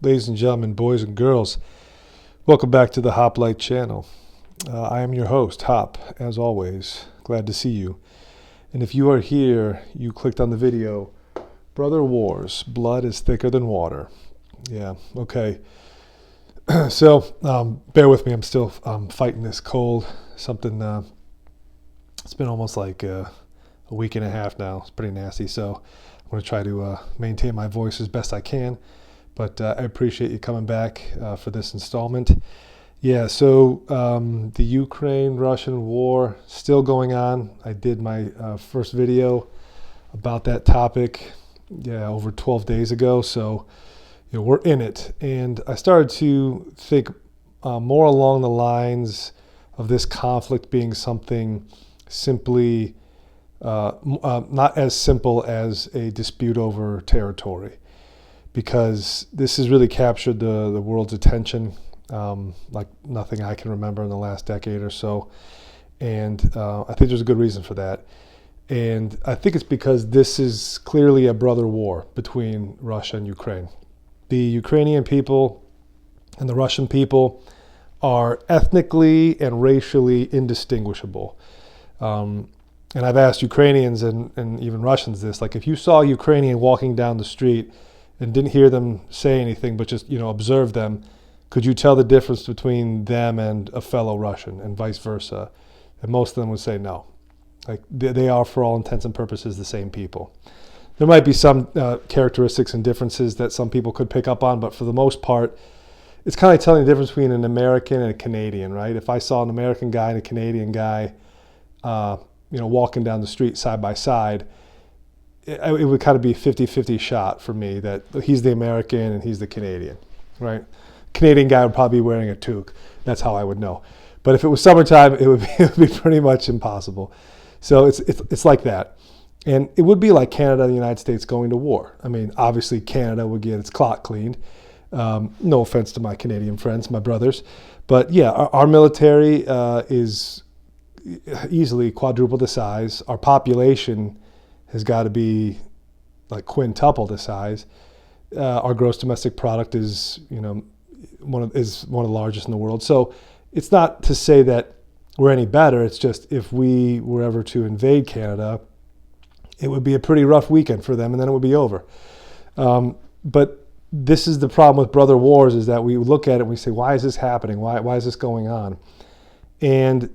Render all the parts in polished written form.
Ladies and gentlemen, boys and girls, welcome back to the Hoplite channel. I am your host, Hop, as always. Glad to see you. And if you are here, you clicked on the video, Brother Wars, Blood is Thicker Than Water. Yeah, okay. So, bear with me, I'm still fighting this cold. It's been almost like a week and a half now. It's pretty nasty, so I'm going to try to maintain my voice as best I can. But I appreciate you coming back for this installment. Yeah, so the Ukraine-Russian war still going on. I did my first video about that topic, over 12 days ago. So, we're in it. And I started to think more along the lines of this conflict being something simply not as simple as a dispute over territory, because this has really captured the world's attention like nothing I can remember in the last decade or so. And I think there's a good reason for that. And I think it's because this is clearly a brother war between Russia and Ukraine. The Ukrainian people and the Russian people are ethnically and racially indistinguishable. And I've asked Ukrainians and even Russians this, like if you saw a Ukrainian walking down the street and didn't hear them say anything, but just, observe them, could you tell the difference between them and a fellow Russian and vice versa? And most of them would say no. Like they are, for all intents and purposes, the same people. There might be some characteristics and differences that some people could pick up on, but for the most part, it's kind of telling the difference between an American and a Canadian, right? If I saw an American guy and a Canadian guy, walking down the street side by side, it would kind of be 50-50 shot for me that he's the American and he's the Canadian, right? Canadian guy would probably be wearing a toque. That's how I would know. But if it was summertime, it would be pretty much impossible. So it's like that. And it would be like Canada and the United States going to war. I mean, obviously Canada would get its clock cleaned. No offense to my Canadian friends, my brothers. But yeah, our military is easily quadruple the size. Our population has got to be like quintuple the size. Our gross domestic product is, one of the largest in the world. So it's not to say that we're any better. It's just if we were ever to invade Canada, it would be a pretty rough weekend for them, and then it would be over. But this is the problem with brother wars, is that we look at it and we say, why is this happening? Why is this going on? And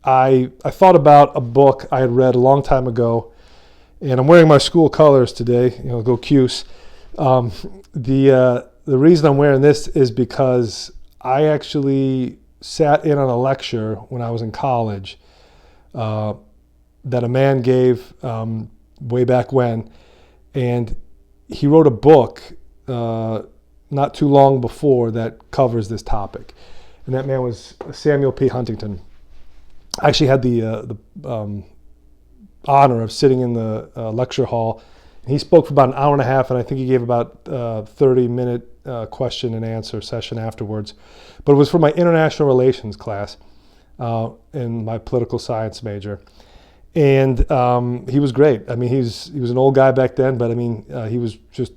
I thought about a book I had read a long time ago, and I'm wearing my school colors today, go Cuse. The reason I'm wearing this is because I actually sat in on a lecture when I was in college that a man gave way back when, and he wrote a book not too long before that covers this topic, and that man was Samuel P. Huntington. I actually had the honor of sitting in the lecture hall, and he spoke for about an hour and a half, and I think he gave about a 30-minute question and answer session afterwards. But it was for my international relations class in my political science major. And he was great. I mean, he was an old guy back then, but I mean, he was just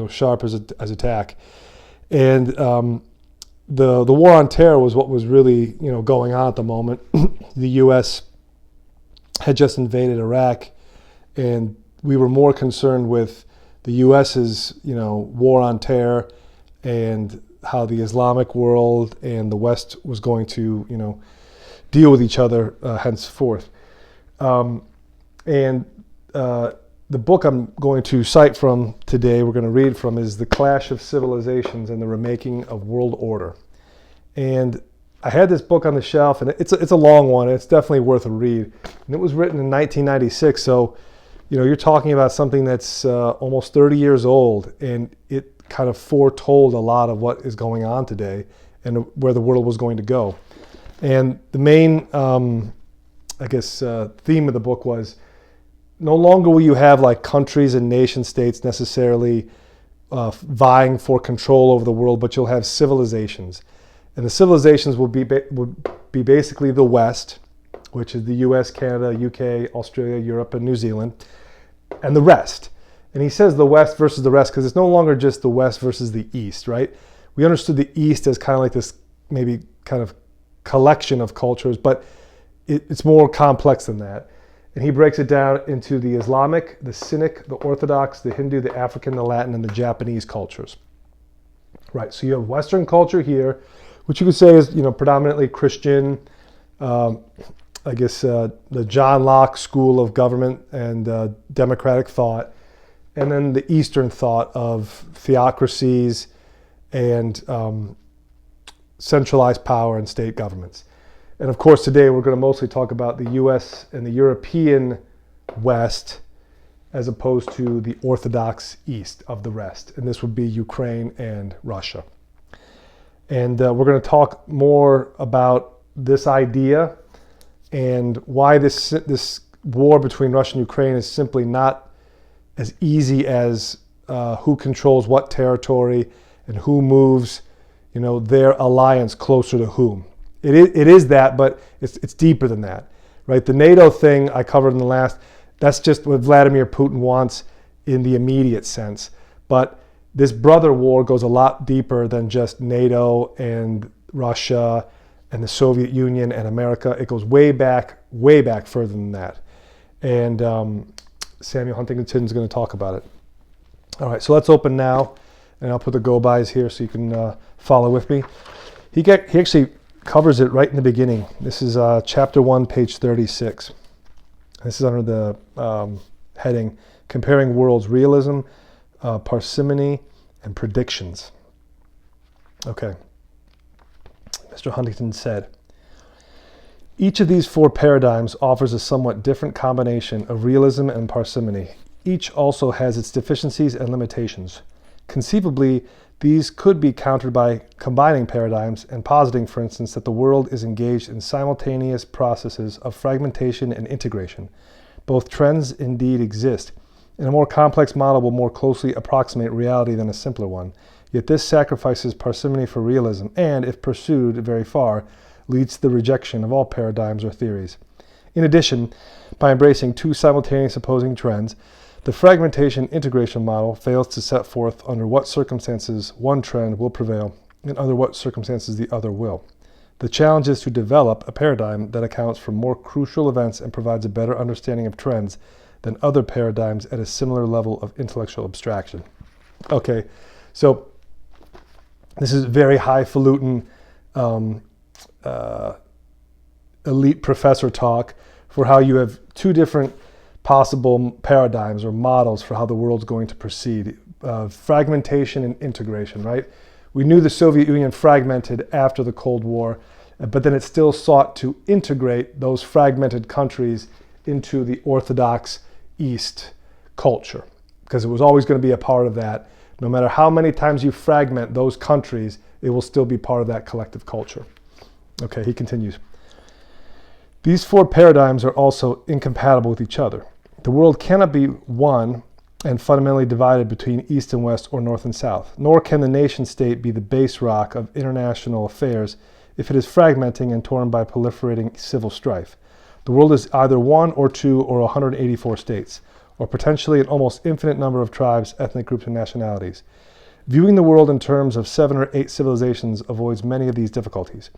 sharp as a tack. And the war on terror was what was really going on at the moment. The U.S. had just invaded Iraq, and we were more concerned with the U.S.'s war on terror and how the Islamic world and the West was going to deal with each other henceforth. And the book I'm going to cite from today, we're going to read from, is The Clash of Civilizations and the Remaking of World Order. And I had this book on the shelf, and it's a long one. It's definitely worth a read. And it was written in 1996, so you're talking about something that's almost 30 years old, and it kind of foretold a lot of what is going on today and where the world was going to go. And the main theme of the book was, no longer will you have like countries and nation states necessarily vying for control over the world, but you'll have civilizations. And the civilizations would be basically the West, which is the US, Canada, UK, Australia, Europe, and New Zealand, and the rest. And he says the West versus the rest because it's no longer just the West versus the East, right? We understood the East as kind of like this maybe kind of collection of cultures, but it's more complex than that. And he breaks it down into the Islamic, the Sunnic, the Orthodox, the Hindu, the African, the Latin, and the Japanese cultures. Right, so you have Western culture here, which you could say is, predominantly Christian, I guess the John Locke school of government and democratic thought, and then the Eastern thought of theocracies and centralized power and state governments. And of course, today we're going to mostly talk about the US and the European West as opposed to the Orthodox East of the rest. And this would be Ukraine and Russia. And we're going to talk more about this idea and why this war between Russia and Ukraine is simply not as easy as who controls what territory and who moves, their alliance closer to whom. It is that, but it's deeper than that, right? The NATO thing I covered in the last, that's just what Vladimir Putin wants in the immediate sense. But this brother war goes a lot deeper than just NATO and Russia and the Soviet Union and America. It goes way back further than that. And Samuel Huntington is going to talk about it. All right, so let's open now, and I'll put the go-bys here so you can follow with me. He actually covers it right in the beginning. This is chapter 1, page 36. This is under the heading, Comparing Worlds, Realism, Parsimony, and Predictions. Okay. Mr. Huntington said, each of these four paradigms offers a somewhat different combination of realism and parsimony. Each also has its deficiencies and limitations. Conceivably, these could be countered by combining paradigms and positing, for instance, that the world is engaged in simultaneous processes of fragmentation and integration. Both trends indeed exist, and a more complex model will more closely approximate reality than a simpler one. Yet this sacrifices parsimony for realism and, if pursued very far, leads to the rejection of all paradigms or theories. In addition, by embracing two simultaneous opposing trends, the fragmentation-integration model fails to set forth under what circumstances one trend will prevail and under what circumstances the other will. The challenge is to develop a paradigm that accounts for more crucial events and provides a better understanding of trends than other paradigms at a similar level of intellectual abstraction. Okay, so this is very highfalutin elite professor talk for how you have two different possible paradigms or models for how the world's going to proceed. Fragmentation and integration, right? We knew the Soviet Union fragmented after the Cold War, but then it still sought to integrate those fragmented countries into the Orthodox East culture, because it was always going to be a part of that. No matter how many times you fragment those countries, it will still be part of that collective culture. Okay, he continues. These four paradigms are also incompatible with each other. The world cannot be one and fundamentally divided between East and West or North and South, nor can the nation state be the base rock of international affairs if it is fragmenting and torn by proliferating civil strife. The world is either one or two or 184 states, or potentially an almost infinite number of tribes, ethnic groups, and nationalities. Viewing the world in terms of 7 or 8 civilizations avoids many of these difficulties.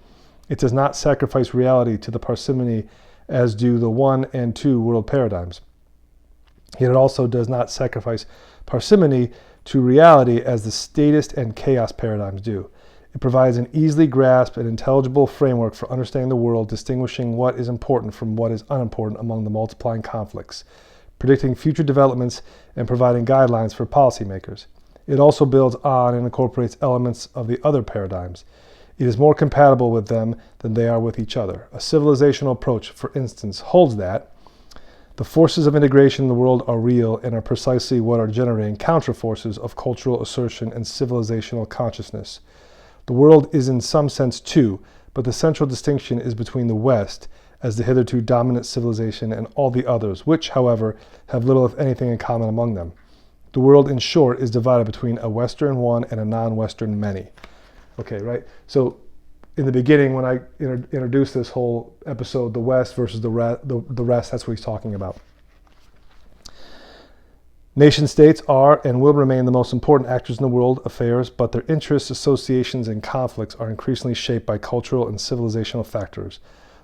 It does not sacrifice reality to the parsimony as do the 1 and 2 world paradigms. Yet it also does not sacrifice parsimony to reality as the statist and chaos paradigms do. It provides an easily grasped and intelligible framework for understanding the world, distinguishing what is important from what is unimportant among the multiplying conflicts, predicting future developments, and providing guidelines for policymakers. It also builds on and incorporates elements of the other paradigms. It is more compatible with them than they are with each other. A civilizational approach, for instance, holds that the forces of integration in the world are real and are precisely what are generating counterforces of cultural assertion and civilizational consciousness. The world is in some sense two, but the central distinction is between the West as the hitherto dominant civilization and all the others, which, however, have little if anything in common among them. The world, in short, is divided between a Western one and a non-Western many. Okay, right? So in the beginning, when I introduced this whole episode, the West versus the rest, that's what he's talking about. Nation states are and will remain the most important actors in the world affairs, but their interests, associations, and conflicts are increasingly shaped by cultural and civilizational factors.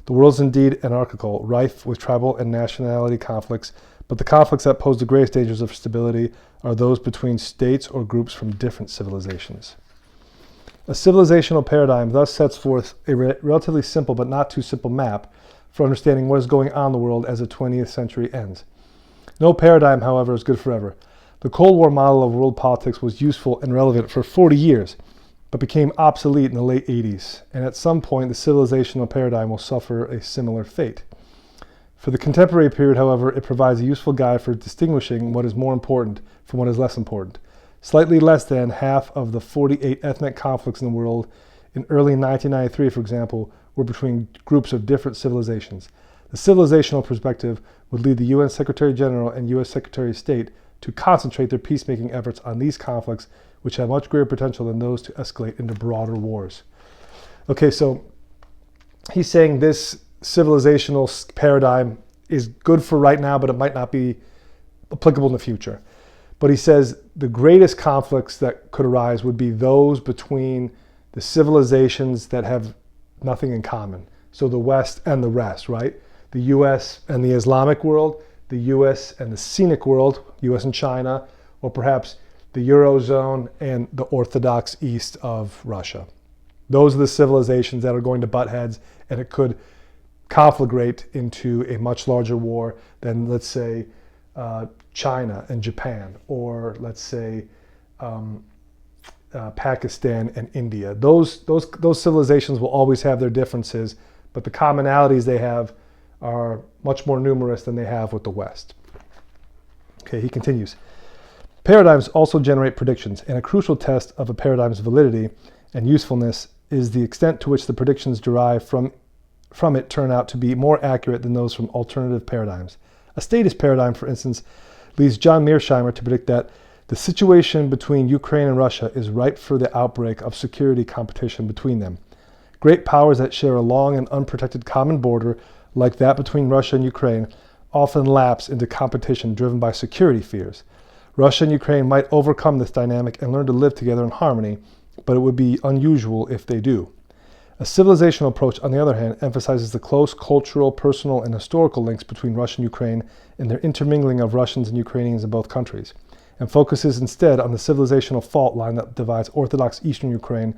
The world is indeed anarchical, rife with tribal and nationality conflicts, but the conflicts that pose the greatest dangers of stability are those between states or groups from different civilizations. A civilizational paradigm thus sets forth a relatively simple but not too simple map for understanding what is going on in the world as the 20th century ends. No paradigm, however, is good forever. The Cold War model of world politics was useful and relevant for 40 years, but became obsolete in the late 80s, and at some point the civilizational paradigm will suffer a similar fate. For the contemporary period, however, it provides a useful guide for distinguishing what is more important from what is less important. Slightly less than half of the 48 ethnic conflicts in the world in early 1993, for example, were between groups of different civilizations. The civilizational perspective would lead the UN Secretary General and US Secretary of State to concentrate their peacemaking efforts on these conflicts, which have much greater potential than those to escalate into broader wars. Okay, so he's saying this civilizational paradigm is good for right now, but it might not be applicable in the future. But he says the greatest conflicts that could arise would be those between the civilizations that have nothing in common. So the West and the rest, right? The US and the Islamic world, the US and the scenic world, US and China, or perhaps the Eurozone and the Orthodox East of Russia. Those are the civilizations that are going to butt heads, and it could conflagrate into a much larger war than, let's say, China and Japan, or let's say Pakistan and India. Those civilizations will always have their differences, but the commonalities they have are much more numerous than they have with the West. Okay, he continues. Paradigms also generate predictions, and a crucial test of a paradigm's validity and usefulness is the extent to which the predictions derived from it turn out to be more accurate than those from alternative paradigms. A statist paradigm, for instance, leads John Mearsheimer to predict that the situation between Ukraine and Russia is ripe for the outbreak of security competition between them. Great powers that share a long and unprotected common border, like that between Russia and Ukraine, often lapse into competition driven by security fears. Russia and Ukraine might overcome this dynamic and learn to live together in harmony, but it would be unusual if they do. A civilizational approach, on the other hand, emphasizes the close cultural, personal, and historical links between Russia and Ukraine and their intermingling of Russians and Ukrainians in both countries, and focuses instead on the civilizational fault line that divides Orthodox Eastern Ukraine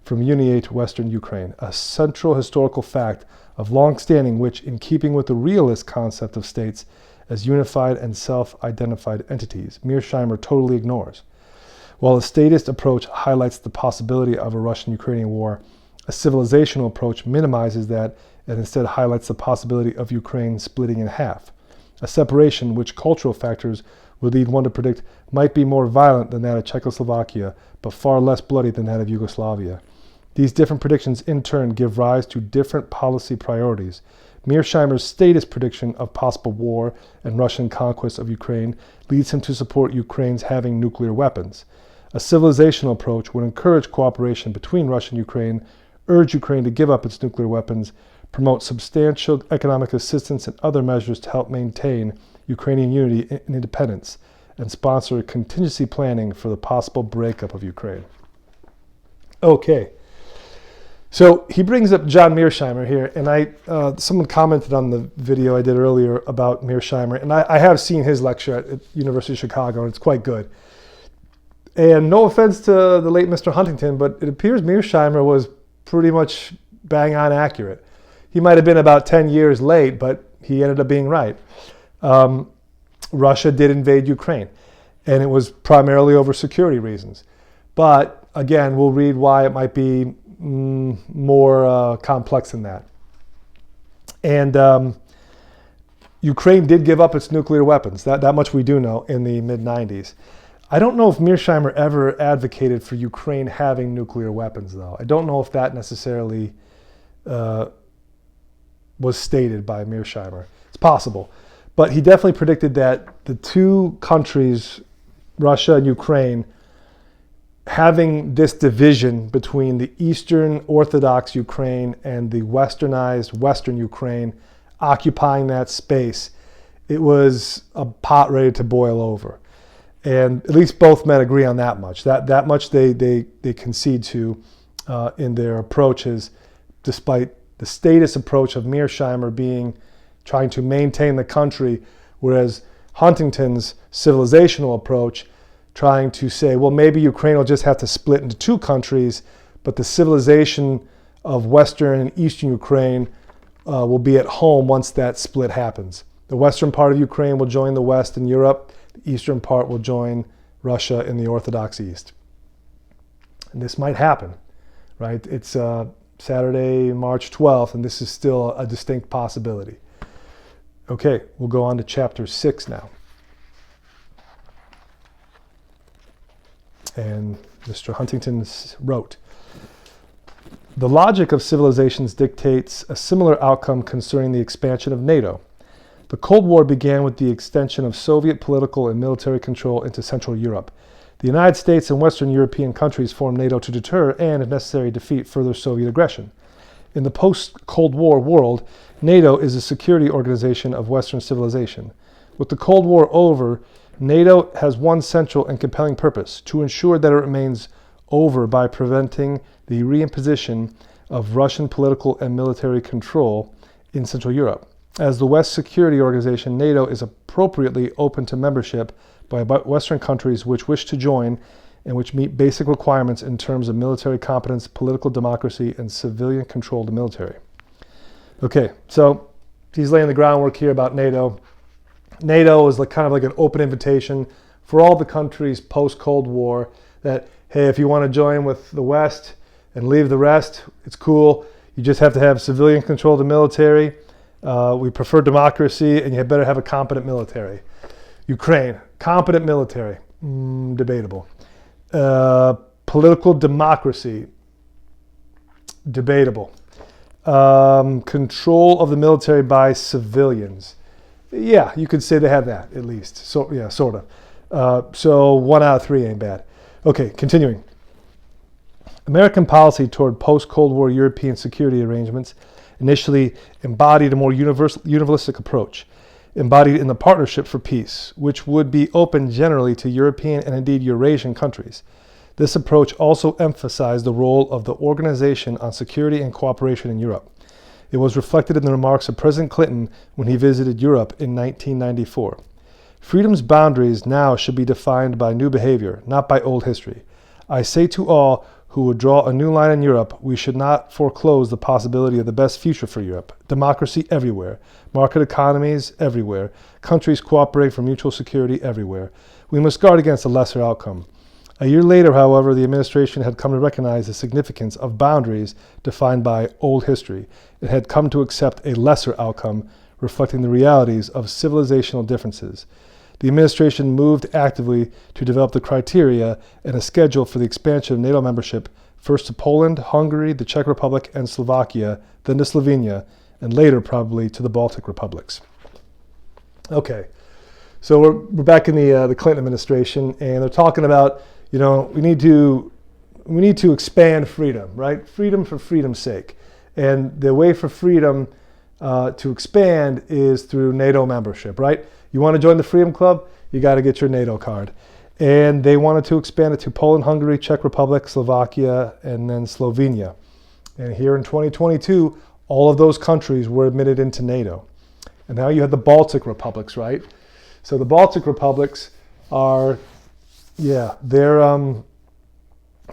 from Uniate Western Ukraine, a central historical fact of long standing which, in keeping with the realist concept of states as unified and self-identified entities, Mearsheimer totally ignores. While a statist approach highlights the possibility of a Russian-Ukrainian war, a civilizational approach minimizes that and instead highlights the possibility of Ukraine splitting in half, a separation which cultural factors would lead one to predict might be more violent than that of Czechoslovakia, but far less bloody than that of Yugoslavia. These different predictions in turn give rise to different policy priorities. Mearsheimer's statist prediction of possible war and Russian conquest of Ukraine leads him to support Ukraine's having nuclear weapons. A civilizational approach would encourage cooperation between Russia and Ukraine, urge Ukraine to give up its nuclear weapons, promote substantial economic assistance and other measures to help maintain Ukrainian unity and independence, and sponsor contingency planning for the possible breakup of Ukraine. Okay. So he brings up John Mearsheimer here, and someone commented on the video I did earlier about Mearsheimer, and I have seen his lecture at University of Chicago, and it's quite good. And no offense to the late Mr. Huntington, but it appears Mearsheimer was pretty much bang on accurate. He might have been about 10 years late, but he ended up being right. Russia did invade Ukraine, and it was primarily over security reasons. But again, we'll read why it might be more complex than that. And Ukraine did give up its nuclear weapons. That much we do know in the mid-90s. I don't know if Mearsheimer ever advocated for Ukraine having nuclear weapons, though. I don't know if that necessarily was stated by Mearsheimer. It's possible. But he definitely predicted that the two countries, Russia and Ukraine, having this division between the Eastern Orthodox Ukraine and the westernized Western Ukraine occupying that space, it was a pot ready to boil over. And at least both men agree on that much. That much they concede to in their approaches, despite the statist approach of Mearsheimer being trying to maintain the country, whereas Huntington's civilizational approach trying to say, well, maybe Ukraine will just have to split into two countries, but the civilization of Western and Eastern Ukraine will be at home once that split happens. The western part of Ukraine will join the West and Europe. The eastern part will join Russia in the Orthodox East. And this might happen, right? It's Saturday, March 12th, and this is still a distinct possibility. Okay, we'll go on to chapter 6 now. And Mr. Huntington wrote, "The logic of civilizations dictates a similar outcome concerning the expansion of NATO. The Cold War began with the extension of Soviet political and military control into Central Europe. The United States and Western European countries formed NATO to deter and, if necessary, defeat further Soviet aggression. In the post-Cold War world, NATO is a security organization of Western civilization. With the Cold War over, NATO has one central and compelling purpose: to ensure that it remains over by preventing the reimposition of Russian political and military control in Central Europe. As the West Security Organization, NATO is appropriately open to membership by Western countries which wish to join and which meet basic requirements in terms of military competence, political democracy, and civilian-controlled military." Okay, so he's laying the groundwork here about NATO. NATO is kind of like an open invitation for all the countries post-Cold War that, hey, if you want to join with the West and leave the rest, it's cool. You just have to have civilian-controlled military. We prefer democracy, and you better have a competent military. Ukraine, competent military, debatable. Political democracy, debatable. Control of the military by civilians. Yeah, you could say they have that, at least. So, yeah, sort of. So 1 out of 3 ain't bad. Okay, continuing. American policy toward post-Cold War European security arrangements initially embodied a more universalistic approach, embodied in the Partnership for Peace, which would be open generally to European and indeed Eurasian countries. This approach also emphasized the role of the Organization on Security and Cooperation in Europe. It was reflected in the remarks of President Clinton when he visited Europe in 1994. Freedom's boundaries now should be defined by new behavior, not by old history. I say to all who would draw a new line in Europe, we should not foreclose the possibility of the best future for Europe. Democracy everywhere, market economies everywhere, countries cooperate for mutual security everywhere. We must guard against a lesser outcome. A year later, however, the administration had come to recognize the significance of boundaries defined by old history. It had come to accept a lesser outcome, reflecting the realities of civilizational differences. The administration moved actively to develop the criteria and a schedule for the expansion of NATO membership, first to Poland, Hungary, the Czech Republic, and Slovakia, then to Slovenia, and later probably to the Baltic republics. Okay, so we're back in the Clinton administration, and they're talking about, we need to expand freedom, right? Freedom for freedom's sake. And the way for freedom to expand is through NATO membership, right? You want to join the Freedom Club? You got to get your NATO card. And they wanted to expand it to Poland, Hungary, Czech Republic, Slovakia, and then Slovenia. And here in 2022, all of those countries were admitted into NATO. And now you have the Baltic republics, right? So the Baltic republics are, they're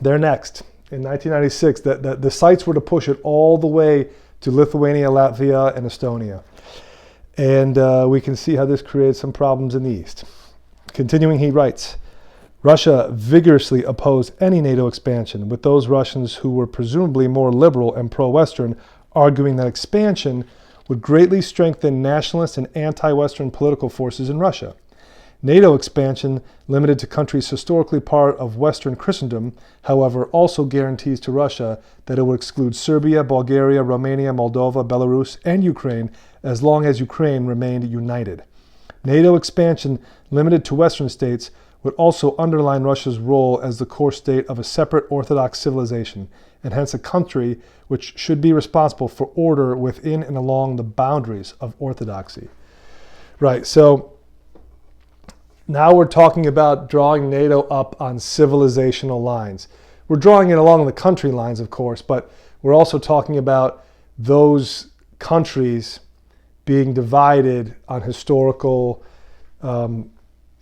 next. In 1996, the sites were to push it all the way to Lithuania, Latvia, and Estonia. And we can see how this creates some problems in the East. Continuing, he writes, Russia vigorously opposed any NATO expansion, with those Russians who were presumably more liberal and pro-Western arguing that expansion would greatly strengthen nationalist and anti-Western political forces in Russia. NATO expansion, limited to countries historically part of Western Christendom, however, also guarantees to Russia that it would exclude Serbia, Bulgaria, Romania, Moldova, Belarus, and Ukraine as long as Ukraine remained united. NATO expansion, limited to Western states, would also underline Russia's role as the core state of a separate Orthodox civilization, and hence a country which should be responsible for order within and along the boundaries of Orthodoxy. Right, so Now we're talking about drawing NATO up on civilizational lines. We're drawing it along the country lines, of course, but we're also talking about those countries being divided on historical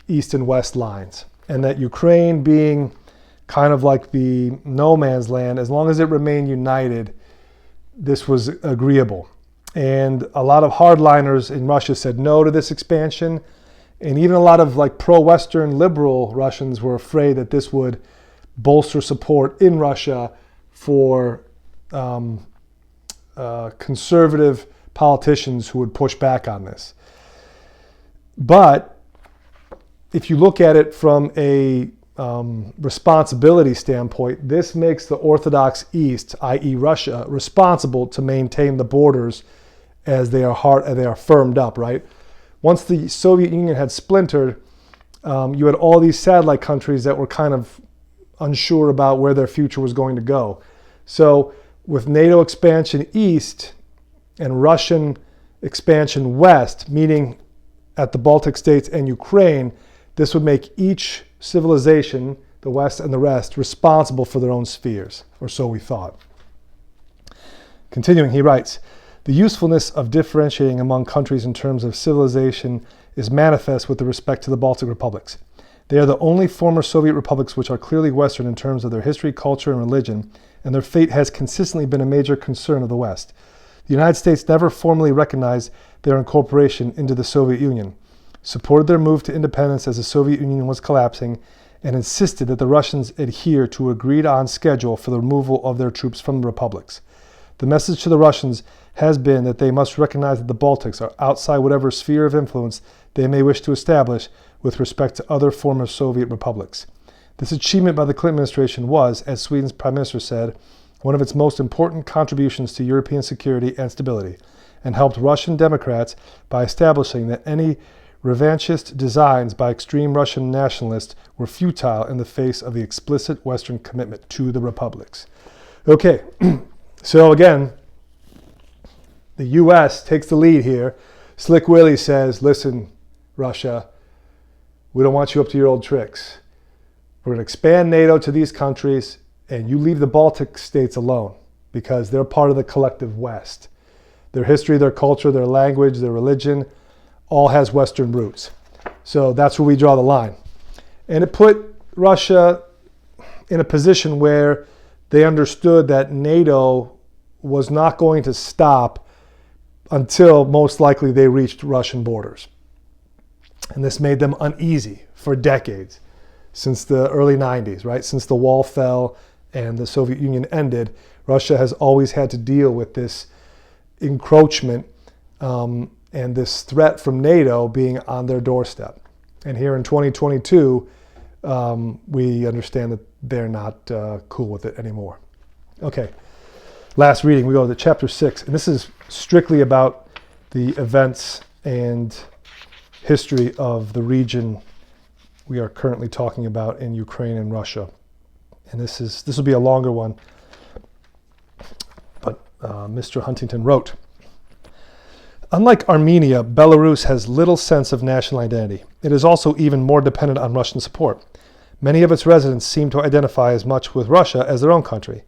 east and west lines, and that Ukraine being kind of like the no man's land, as long as it remained united, this was agreeable. And a lot of hardliners in Russia said no to this expansion, and even a lot of like pro-Western liberal Russians were afraid that this would bolster support in Russia for conservative politicians who would push back on this. But if you look at it from a responsibility standpoint, this makes the Orthodox East, i.e. Russia, responsible to maintain the borders as they are firmed up, right? Once the Soviet Union had splintered, you had all these satellite countries that were kind of unsure about where their future was going to go. So with NATO expansion east and Russian expansion west, meaning at the Baltic states and Ukraine, this would make each civilization, the West and the rest, responsible for their own spheres, or so we thought. Continuing, he writes, the usefulness of differentiating among countries in terms of civilization is manifest with respect to the Baltic republics. They are the only former Soviet republics which are clearly Western in terms of their history, culture, and religion, and their fate has consistently been a major concern of the West. The United States never formally recognized their incorporation into the Soviet Union, supported their move to independence as the Soviet Union was collapsing, and insisted that the Russians adhere to an agreed-on schedule for the removal of their troops from the republics. The message to the Russians has been that they must recognize that the Baltics are outside whatever sphere of influence they may wish to establish with respect to other former Soviet republics. This achievement by the Clinton administration was, as Sweden's Prime Minister said, one of its most important contributions to European security and stability, and helped Russian Democrats by establishing that any revanchist designs by extreme Russian nationalists were futile in the face of the explicit Western commitment to the republics. Okay, so again, the U.S. takes the lead here. Slick Willie says, listen, Russia, we don't want you up to your old tricks. We're going to expand NATO to these countries, and you leave the Baltic states alone because they're part of the collective West. Their history, their culture, their language, their religion, all has Western roots. So that's where we draw the line. And it put Russia in a position where they understood that NATO was not going to stop until most likely they reached Russian borders. And this made them uneasy for decades, since the early 90s, right? Since the wall fell and the Soviet Union ended, Russia has always had to deal with this encroachment and this threat from NATO being on their doorstep. And here in 2022, we understand that they're not cool with it anymore. Okay, last reading, we go to chapter 6, and this is strictly about the events and history of the region we are currently talking about in Ukraine and Russia. And this will be a longer one, but Mr. Huntington wrote, unlike Armenia, Belarus has little sense of national identity. It is also even more dependent on Russian support. Many of its residents seem to identify as much with Russia as their own country.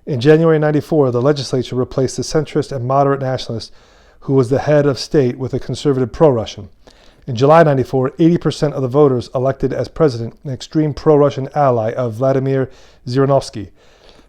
In January 1994, the legislature replaced the centrist and moderate nationalist who was the head of state with a conservative pro-Russian. In July 1994, 80% of the voters elected as president an extreme pro-Russian ally of Vladimir Zhirinovsky.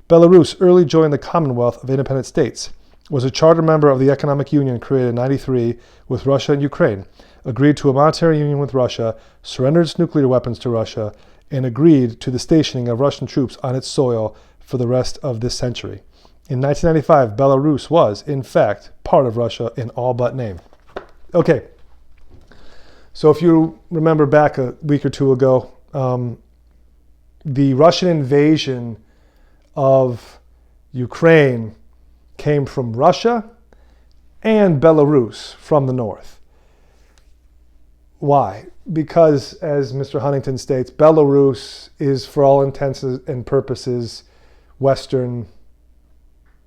Belarus early joined the Commonwealth of Independent States, was a charter member of the Economic Union created in 1993 with Russia and Ukraine, agreed to a monetary union with Russia, surrendered its nuclear weapons to Russia, and agreed to the stationing of Russian troops on its soil for the rest of this century. In 1995, Belarus was, in fact, part of Russia in all but name. Okay. So if you remember back a week or two ago, the Russian invasion of Ukraine came from Russia and Belarus from the north. Why? Because, as Mr. Huntington states, Belarus is, for all intents and purposes, Western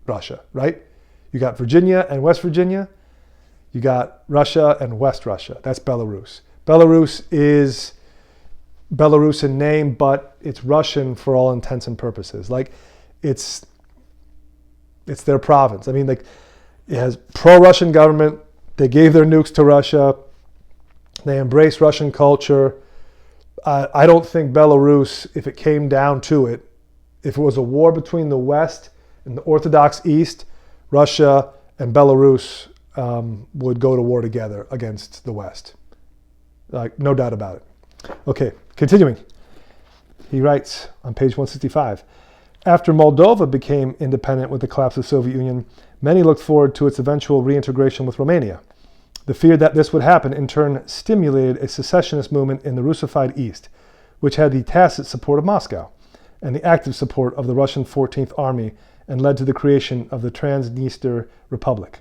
Russia, right? You got Virginia and West Virginia. You got Russia and West Russia. That's Belarus. Belarus is Belarus in name, but it's Russian for all intents and purposes. Like, it's their province. I mean, like, it has pro-Russian government. They gave their nukes to Russia. They embrace Russian culture. I don't think Belarus, if it came down to it, if it was a war between the West and the Orthodox East, Russia and Belarus would go to war together against the West. Like, no doubt about it. Okay, continuing. He writes on page 165, after Moldova became independent with the collapse of the Soviet Union, many looked forward to its eventual reintegration with Romania. The fear that this would happen, in turn, stimulated a secessionist movement in the Russified East, which had the tacit support of Moscow and the active support of the Russian 14th Army, and led to the creation of the Transnistria Republic.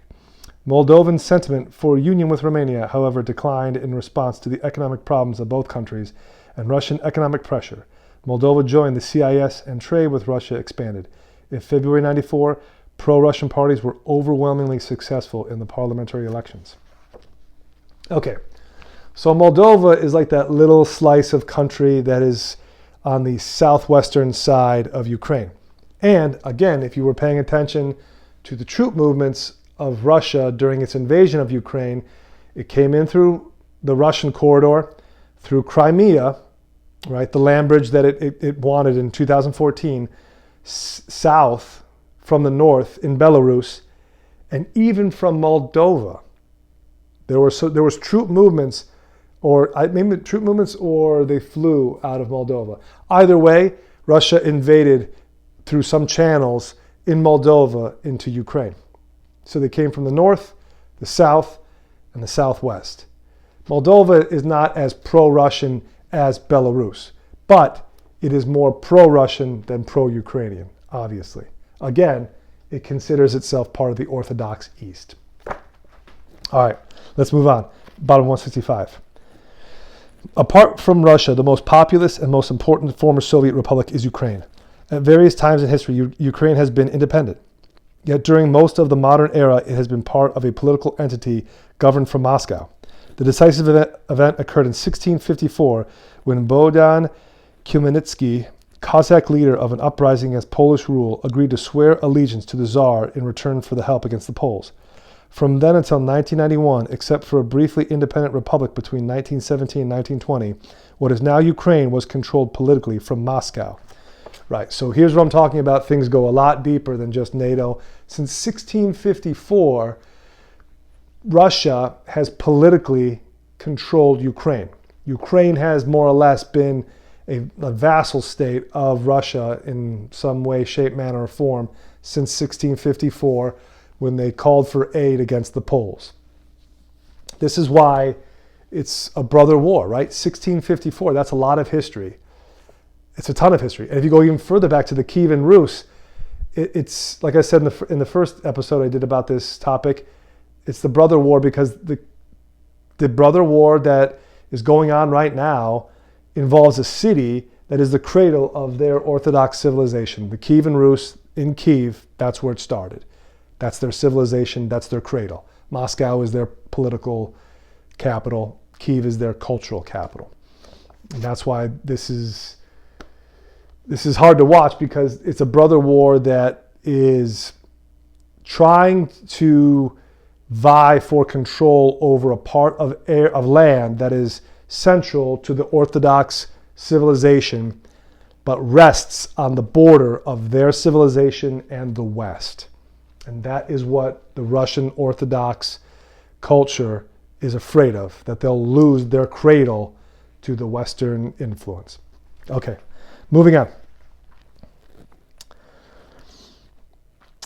Moldovan sentiment for union with Romania, however, declined in response to the economic problems of both countries and Russian economic pressure. Moldova joined the CIS and trade with Russia expanded. In February 1994, pro-Russian parties were overwhelmingly successful in the parliamentary elections. Okay, so Moldova is like that little slice of country that is on the southwestern side of Ukraine. And again, if you were paying attention to the troop movements of Russia during its invasion of Ukraine, it came in through the Russian corridor, through Crimea, right, the land bridge that it wanted in 2014, south from the north in Belarus, and even from Moldova. There was troop movements, or maybe troop movements, or they flew out of Moldova. Either way, Russia invaded through some channels in Moldova into Ukraine. So they came from the north, the south, and the southwest. Moldova is not as pro-Russian as Belarus, but it is more pro-Russian than pro-Ukrainian, obviously. Again, it considers itself part of the Orthodox East. All right, let's move on. Bottom 165. Apart from Russia, the most populous and most important former Soviet republic is Ukraine. At various times in history, Ukraine has been independent. Yet during most of the modern era, it has been part of a political entity governed from Moscow. The decisive event occurred in 1654 when Bogdan Khmelnytsky, Cossack leader of an uprising against Polish rule, agreed to swear allegiance to the Tsar in return for the help against the Poles. From then until 1991, except for a briefly independent republic between 1917 and 1920, what is now Ukraine was controlled politically from Moscow. Right, so here's what I'm talking about. Things go a lot deeper than just NATO. Since 1654, Russia has politically controlled Ukraine. Ukraine has more or less been a vassal state of Russia in some way, shape, manner, or form since 1654, when they called for aid against the Poles. This is why it's a brother war, right? 1654, that's a lot of history. It's a ton of history. And if you go even further back to the Kievan Rus, it's like I said in the first episode I did about this topic, it's the brother war because the brother war that is going on right now involves a city that is the cradle of their Orthodox civilization. The Kievan Rus in Kiev, that's where it started. That's their civilization, that's their cradle. Moscow is their political capital. Kiev is their cultural capital. And that's why this is hard to watch, because it's a brother war that is trying to vie for control over a part of land that is central to the Orthodox civilization, but rests on the border of their civilization and the West. And that is what the Russian Orthodox culture is afraid of, that they'll lose their cradle to the Western influence. Okay, moving on.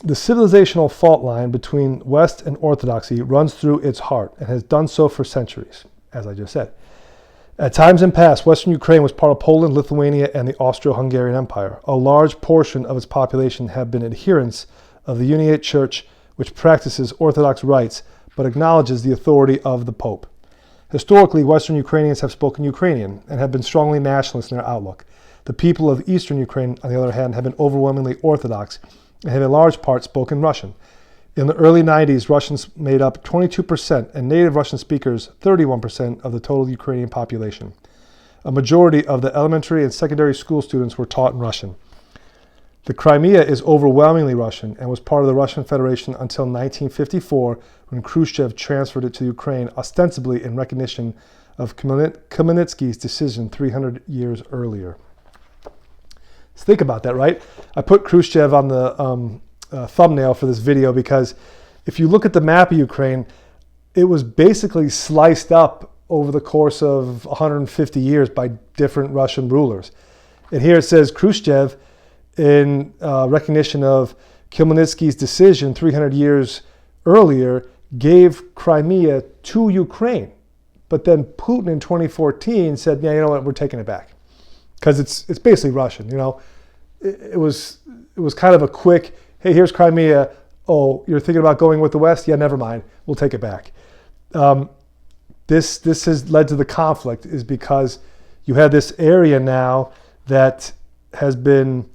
The civilizational fault line between West and Orthodoxy runs through its heart and has done so for centuries, as I just said. At times in past, Western Ukraine was part of Poland, Lithuania, and the Austro-Hungarian Empire. A large portion of its population have been adherents of the Uniate Church, which practices Orthodox rites but acknowledges the authority of the Pope. Historically, Western Ukrainians have spoken Ukrainian and have been strongly nationalist in their outlook. The people of Eastern Ukraine, on the other hand, have been overwhelmingly Orthodox and have in large part spoken Russian. In the early 90s, Russians made up 22% and native Russian speakers 31% of the total Ukrainian population. a majority of the elementary and secondary school students were taught in Russian. The Crimea is overwhelmingly Russian and was part of the Russian Federation until 1954, when Khrushchev transferred it to Ukraine, ostensibly in recognition of Khmelnytsky's decision 300 years earlier. So think about that, right? I put Khrushchev on the thumbnail for this video because if you look at the map of Ukraine, it was basically sliced up over the course of 150 years by different Russian rulers. And here it says Khrushchev, in recognition of Khmelnytsky's decision 300 years earlier, gave Crimea to Ukraine. But then Putin in 2014 said, yeah, you know what, we're taking it back. Because it's basically Russian, you know. It was kind of a quick, hey, here's Crimea. Oh, you're thinking about going with the West? Yeah, never mind. We'll take it back. This has led to the conflict, is because you have this area now that has been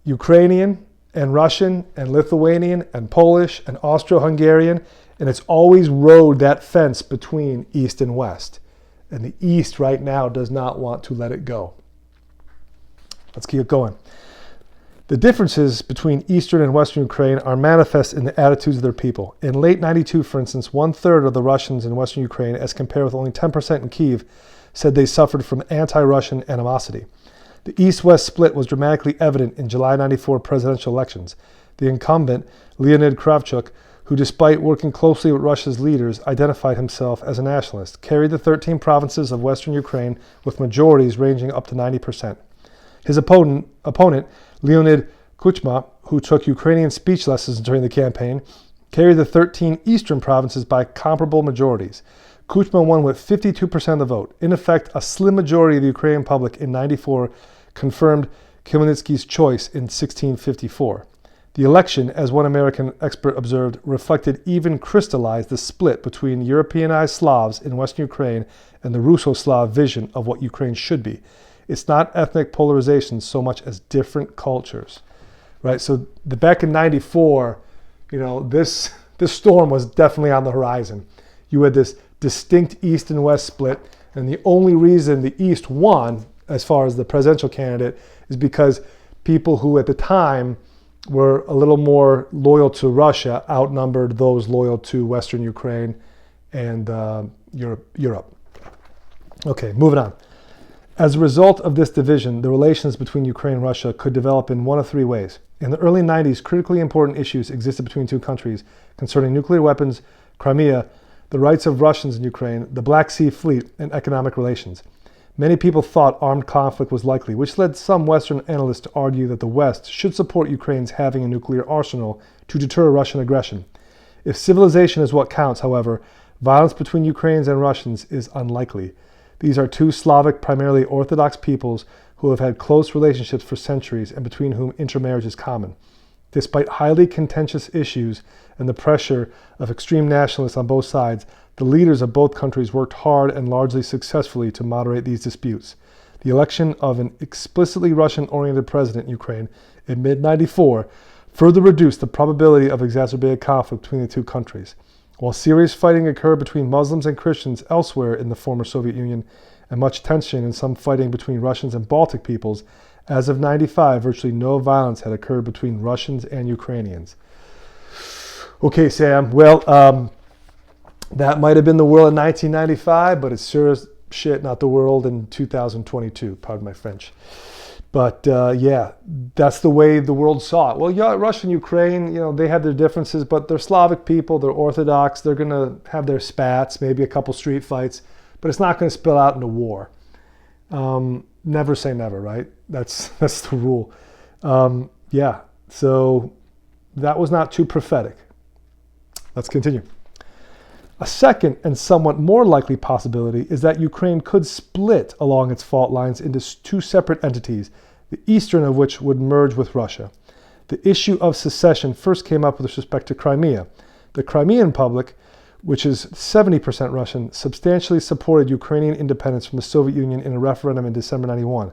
Ukrainian and Russian and Lithuanian and Polish and Austro-Hungarian, and it's always rode that fence between East and West. And the East right now does not want to let it go. Let's keep going. The differences between Eastern and Western Ukraine are manifest in the attitudes of their people. In late 92, for instance, 1/3 of the Russians in Western Ukraine, as compared with only 10% in Kyiv, said they suffered from anti-Russian animosity. The East-West split was dramatically evident in July 94 presidential elections. The incumbent, Leonid Kravchuk, who despite working closely with Russia's leaders, identified himself as a nationalist, carried the 13 provinces of Western Ukraine with majorities ranging up to 90%. His opponent, Leonid Kuchma, who took Ukrainian speech lessons during the campaign, carried the 13 eastern provinces by comparable majorities. Kuchma won with 52% of the vote. In effect, a slim majority of the Ukrainian public in 94 confirmed Khmelnytsky's choice in 1654. The election, as one American expert observed, reflected, even crystallized, the split between Europeanized Slavs in Western Ukraine and the Russo-Slav vision of what Ukraine should be. It's not ethnic polarization so much as different cultures, right? So back in 94, you know, this storm was definitely on the horizon. You had this distinct East and West split, and the only reason the East won, as far as the presidential candidate, is because people who at the time were a little more loyal to Russia outnumbered those loyal to Western Ukraine and Europe. Okay, moving on. As a result of this division, the relations between Ukraine and Russia could develop in one of three ways. In the early 90s, critically important issues existed between two countries concerning nuclear weapons, Crimea, the rights of Russians in Ukraine, the Black Sea Fleet, and economic relations. Many people thought armed conflict was likely, which led some Western analysts to argue that the West should support Ukraine's having a nuclear arsenal to deter Russian aggression. If civilization is what counts, however, violence between Ukrainians and Russians is unlikely. These are two Slavic, primarily Orthodox peoples who have had close relationships for centuries and between whom intermarriage is common. Despite highly contentious issues and the pressure of extreme nationalists on both sides, the leaders of both countries worked hard and largely successfully to moderate these disputes. The election of an explicitly Russian-oriented president in Ukraine in mid-94 further reduced the probability of exacerbated conflict between the two countries. While serious fighting occurred between Muslims and Christians elsewhere in the former Soviet Union, and much tension and some fighting between Russians and Baltic peoples, as of 95, virtually no violence had occurred between Russians and Ukrainians. Okay, Sam, well, that might have been the world in 1995, but it's sure as shit not the world in 2022, pardon my French. But yeah, that's the way the world saw it. Well, yeah, Russia and Ukraine, you know, they have their differences, but they're Slavic people, they're Orthodox, they're going to have their spats, maybe a couple street fights, but it's not going to spill out into war. Never say never, right? That's the rule. Yeah, so that was not too prophetic. Let's continue. A second and somewhat more likely possibility is that Ukraine could split along its fault lines into two separate entities, the eastern of which would merge with Russia. The issue of secession first came up with respect to Crimea. The Crimean public, which is 70% Russian, substantially supported Ukrainian independence from the Soviet Union in a referendum in December 91.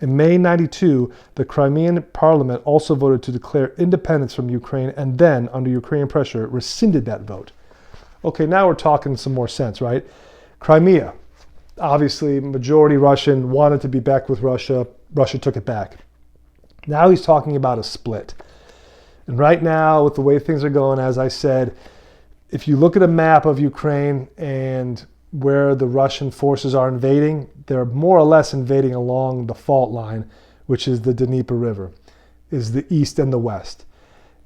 In May 92, the Crimean parliament also voted to declare independence from Ukraine and then, under Ukrainian pressure, rescinded that vote. Okay, now we're talking some more sense, right? Crimea. Obviously, majority Russian, wanted to be back with Russia. Russia took it back. Now he's talking about a split. And right now, with the way things are going, as I said, if you look at a map of Ukraine and where the Russian forces are invading, they're more or less invading along the fault line, which is the Dnieper River, is the east and the west.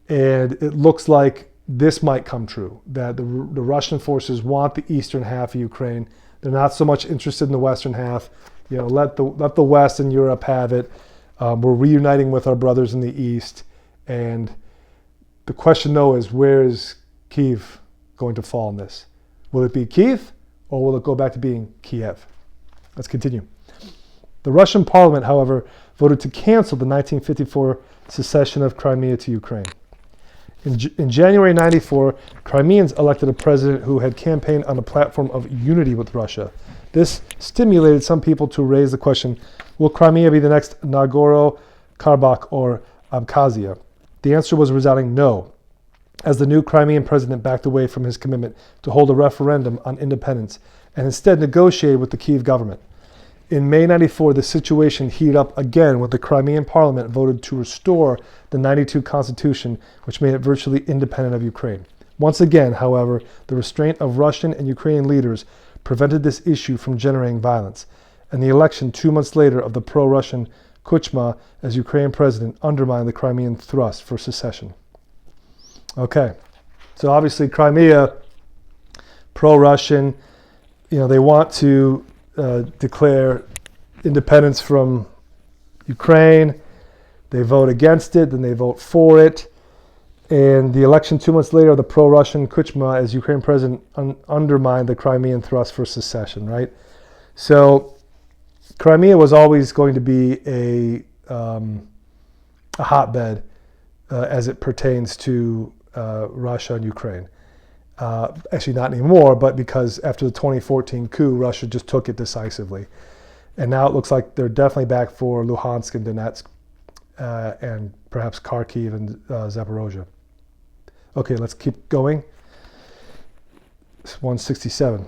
And it looks like this might come true, that the Russian forces want the eastern half of Ukraine. They're not so much interested in the western half. Let the West and Europe have it. We're reuniting with our brothers in the east. And the question, though, is where is Kyiv going to fall in this? Will it be Kyiv, or will it go back to being Kiev? Let's continue. The Russian parliament, however, voted to cancel the 1954 secession of Crimea to Ukraine. In January 94, Crimeans elected a president who had campaigned on a platform of unity with Russia. This stimulated some people to raise the question, will Crimea be the next Nagorno-Karabakh or Abkhazia? The answer was a resounding no, as the new Crimean president backed away from his commitment to hold a referendum on independence and instead negotiated with the Kyiv government. In May 94, the situation heated up again when the Crimean parliament voted to restore the 92 constitution, which made it virtually independent of Ukraine. Once again, however, the restraint of Russian and Ukrainian leaders prevented this issue from generating violence, and the election 2 months later of the pro-Russian Kuchma as Ukrainian president undermined the Crimean thrust for secession. Okay, so obviously Crimea, pro-Russian, they want to declare independence from Ukraine. They vote against it, then they vote for it. And the election 2 months later, the pro-Russian Kuchma as Ukrainian president undermined the Crimean thrust for secession, right? So Crimea was always going to be a hotbed as it pertains to Russia and Ukraine. Actually, not anymore, but because after the 2014 coup, Russia just took it decisively. And now it looks like they're definitely back for Luhansk and Donetsk, and perhaps Kharkiv and Zaporozhye. Okay, let's keep going. 167.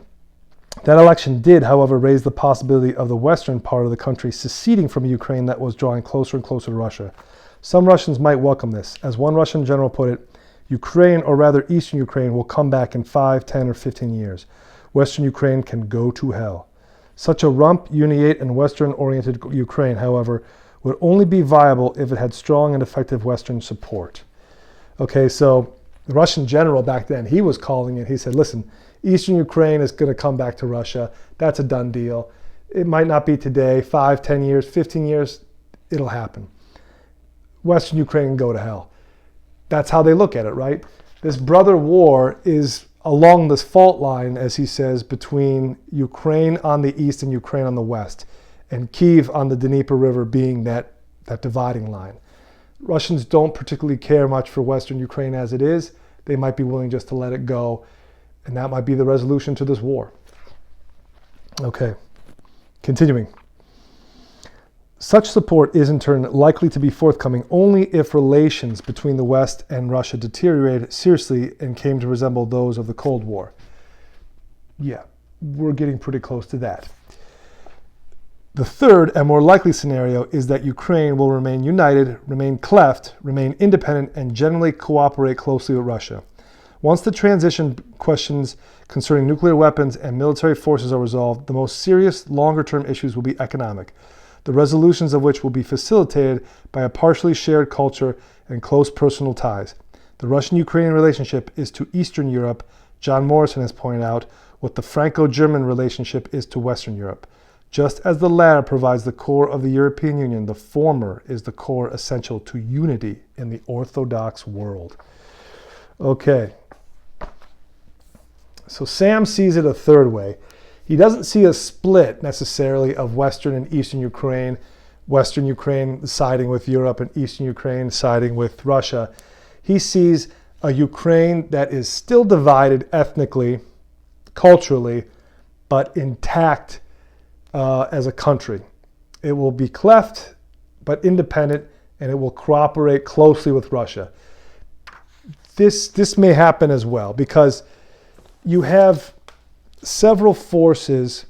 That election did, however, raise the possibility of the western part of the country seceding from Ukraine that was drawing closer and closer to Russia. Some Russians might welcome this. As one Russian general put it, Ukraine, or rather Eastern Ukraine, will come back in 5, 10, or 15 years. Western Ukraine can go to hell. Such a rump, uniate, and Western-oriented Ukraine, however, would only be viable if it had strong and effective Western support. Okay, so the Russian general back then, he was calling it. He said, listen, Eastern Ukraine is going to come back to Russia. That's a done deal. It might not be today, 5, 10 years, 15 years, it'll happen. Western Ukraine can go to hell. That's how they look at it, right? This brother war is along this fault line, as he says, between Ukraine on the east and Ukraine on the west, and Kyiv on the Dnieper River being that dividing line. Russians don't particularly care much for Western Ukraine as it is. They might be willing just to let it go, and that might be the resolution to this war. Okay, continuing. Such support is in turn likely to be forthcoming only if relations between the West and Russia deteriorated seriously and came to resemble those of the Cold War. Yeah, we're getting pretty close to that. The third and more likely scenario is that Ukraine will remain united, remain cleft, remain independent, and generally cooperate closely with Russia. Once the transition questions concerning nuclear weapons and military forces are resolved, the most serious longer-term issues will be economic, the resolutions of which will be facilitated by a partially shared culture and close personal ties. The Russian-Ukrainian relationship is to Eastern Europe, John Morrison has pointed out, what the Franco-German relationship is to Western Europe. Just as the latter provides the core of the European Union, the former is the core essential to unity in the Orthodox world. Okay. So Sam sees it a third way. He doesn't see a split necessarily of Western and Eastern Ukraine, Western Ukraine siding with Europe and Eastern Ukraine siding with Russia. He sees a Ukraine that is still divided ethnically, culturally, but intact as a country. It will be cleft, but independent, and it will cooperate closely with Russia. This may happen as well, because you have several forces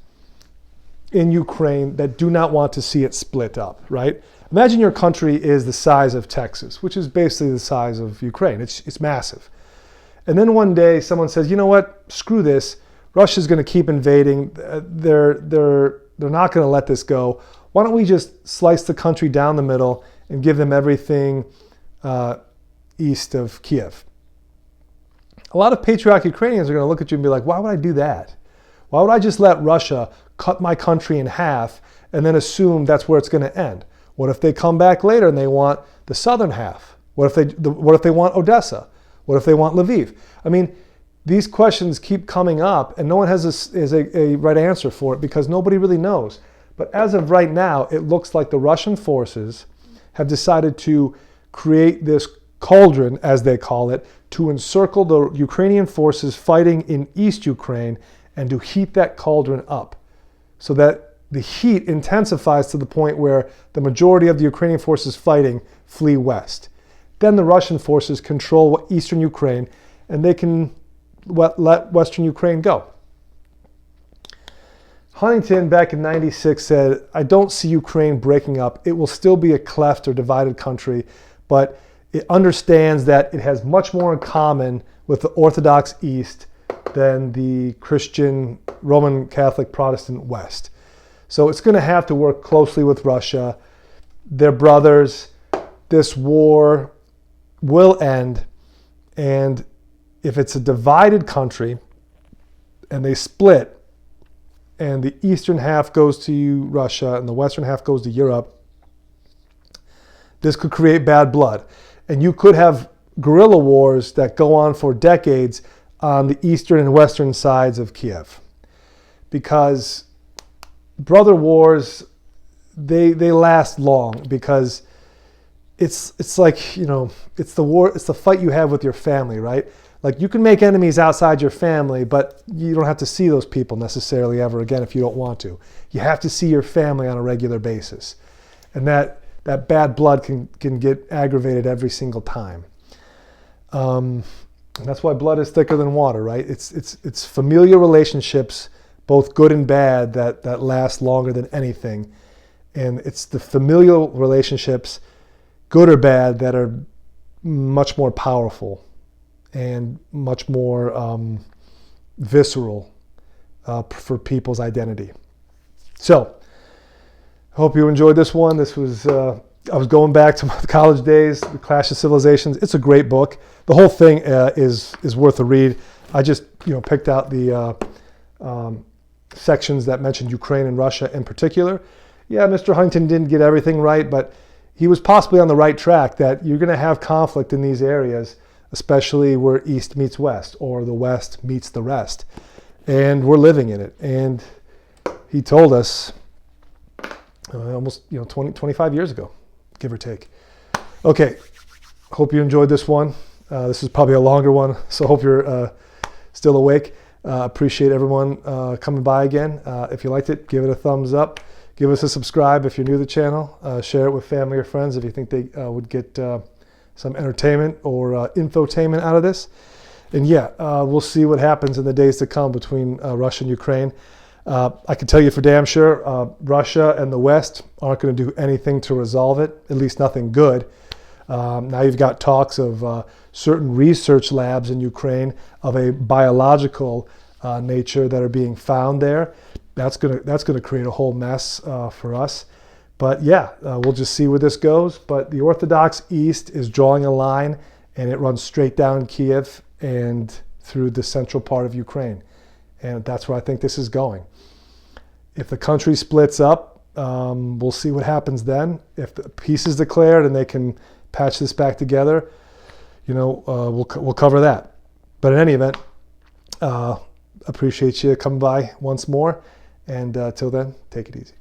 in Ukraine that do not want to see it split up, right? Imagine your country is the size of Texas, which is basically the size of Ukraine. It's massive. And then one day someone says, you know what, screw this. Russia's going to keep invading. They're not going to let this go. Why don't we just slice the country down the middle and give them everything east of Kiev? A lot of patriotic Ukrainians are going to look at you and be like, why would I do that? Why would I just let Russia cut my country in half and then assume that's where it's going to end? What if they come back later and they want the southern half? What if they want Odessa? What if they want Lviv? I mean, these questions keep coming up and no one has a right answer for it because nobody really knows. But as of right now, it looks like the Russian forces have decided to create this cauldron, as they call it, to encircle the Ukrainian forces fighting in East Ukraine and to heat that cauldron up so that the heat intensifies to the point where the majority of the Ukrainian forces fighting flee west. Then the Russian forces control eastern Ukraine and they can let western Ukraine go. Huntington back in '96 said, I don't see Ukraine breaking up. It will still be a cleft or divided country, but it understands that it has much more in common with the Orthodox East than the Christian, Roman Catholic, Protestant West. So it's going to have to work closely with Russia. They're brothers. This war will end. And if it's a divided country and they split and the eastern half goes to Russia and the western half goes to Europe, this could create bad blood. And you could have guerrilla wars that go on for decades on the eastern and western sides of Kiev. Because brother wars, they last long because it's like, you know, it's the war, it's the fight you have with your family, right? Like you can make enemies outside your family, but you don't have to see those people necessarily ever again if you don't want to. You have to see your family on a regular basis. And that bad blood can get aggravated every single time. And that's why blood is thicker than water, right? It's familial relationships, both good and bad, that last longer than anything. And it's the familial relationships, good or bad, that are much more powerful and much more visceral for people's identity. So, I hope you enjoyed this one. This was, I was going back to my college days, The Clash of Civilizations. It's a great book. The whole thing is worth a read. I just, picked out the sections that mentioned Ukraine and Russia in particular. Yeah, Mr. Huntington didn't get everything right, but he was possibly on the right track that you're going to have conflict in these areas, especially where East meets West or the West meets the rest. And we're living in it. And he told us almost 25 years ago, give or take. Okay, hope you enjoyed this one. This is probably a longer one, so hope you're still awake. Appreciate everyone coming by again. If you liked it, give it a thumbs up. Give us a subscribe if you're new to the channel. Share it with family or friends if you think they would get some entertainment or infotainment out of this. And yeah, we'll see what happens in the days to come between Russia and Ukraine. I can tell you for damn sure, Russia and the West aren't going to do anything to resolve it, at least nothing good. Now you've got talks of certain research labs in Ukraine of a biological nature that are being found there. That's gonna create a whole mess for us. But yeah, we'll just see where this goes. But the Orthodox East is drawing a line, and it runs straight down Kiev and through the central part of Ukraine. And that's where I think this is going. If the country splits up, we'll see what happens then. If the peace is declared and they can patch this back together, we'll cover that. But in any event, appreciate you coming by once more. And till then, take it easy.